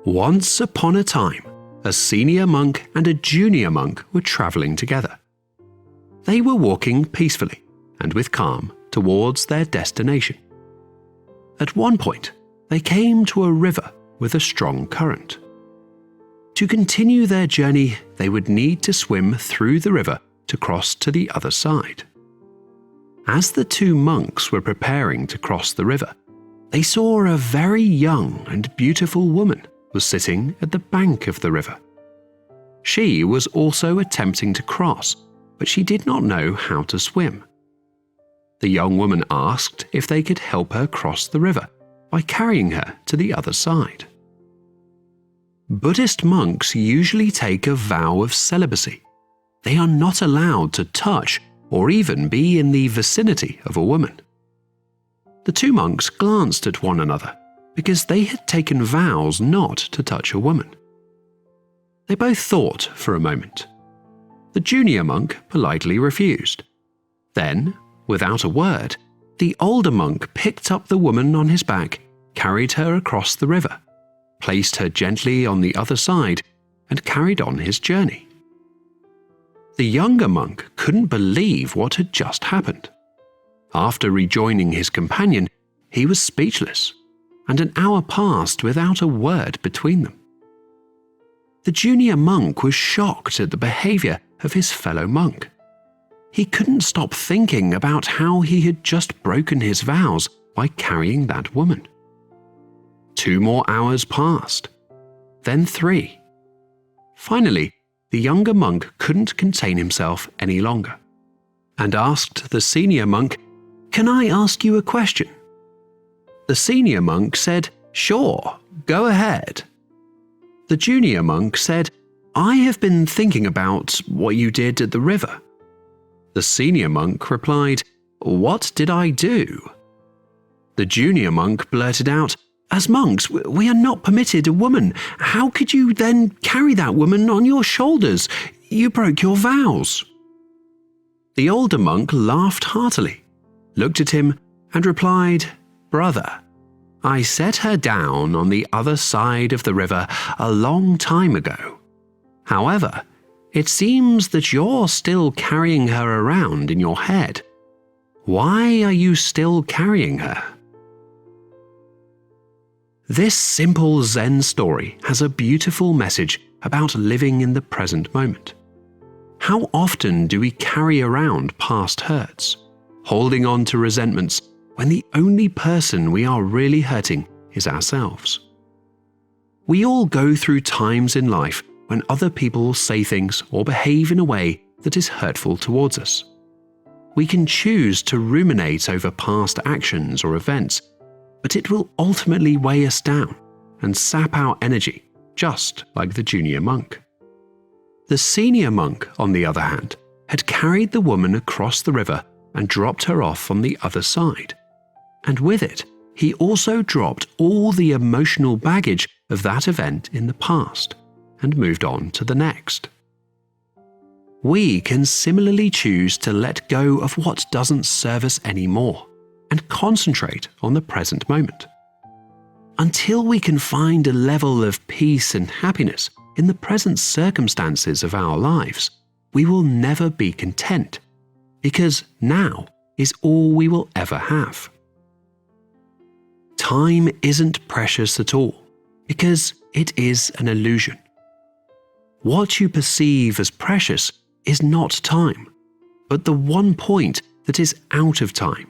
Once upon a time, a senior monk and a junior monk were travelling together. They were walking peacefully and with calm towards their destination. At one point, they came to a river with a strong current. To continue their journey, they would need to swim through the river to cross to the other side. As the two monks were preparing to cross the river, they saw a very young and beautiful woman was sitting at the bank of the river. She was also attempting to cross, but she did not know how to swim. The young woman asked if they could help her cross the river by carrying her to the other side. Buddhist monks usually take a vow of celibacy. They are not allowed to touch or even be in the vicinity of a woman. The two monks glanced at one another because they had taken vows not to touch a woman. They both thought for a moment. The junior monk politely refused. Then, without a word, the older monk picked up the woman on his back, carried her across the river, placed her gently on the other side, and carried on his journey. The younger monk couldn't believe what had just happened. After rejoining his companion, he was speechless, and an hour passed without a word between them. The junior monk was shocked at the behavior of his fellow monk. He couldn't stop thinking about how he had just broken his vows by carrying that woman. 2 more hours passed, then 3. Finally, the younger monk couldn't contain himself any longer, and asked the senior monk, "Can I ask you a question?" The senior monk said, "Sure, go ahead." The junior monk said, "I have been thinking about what you did at the river." The senior monk replied, "What did I do?" The junior monk blurted out, "As monks, we are not permitted a woman. How could you then carry that woman on your shoulders? You broke your vows." The older monk laughed heartily, looked at him, and replied, "Brother, I set her down on the other side of the river a long time ago. However, it seems that you're still carrying her around in your head. Why are you still carrying her?" This simple Zen story has a beautiful message about living in the present moment. How often do we carry around past hurts, holding on to resentments when the only person we are really hurting is ourselves? We all go through times in life when other people say things or behave in a way that is hurtful towards us. We can choose to ruminate over past actions or events, but it will ultimately weigh us down and sap our energy, just like the junior monk. The senior monk, on the other hand, had carried the woman across the river and dropped her off on the other side. And with it, he also dropped all the emotional baggage of that event in the past and moved on to the next. We can similarly choose to let go of what doesn't serve us anymore and concentrate on the present moment. Until we can find a level of peace and happiness in the present circumstances of our lives, we will never be content, because now is all we will ever have. Time isn't precious at all, because it is an illusion. What you perceive as precious is not time, but the one point that is out of time,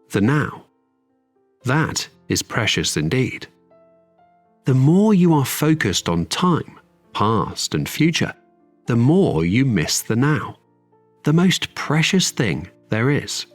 the now. That is precious indeed. The more you are focused on time, past and future, the more you miss the now, the most precious thing there is.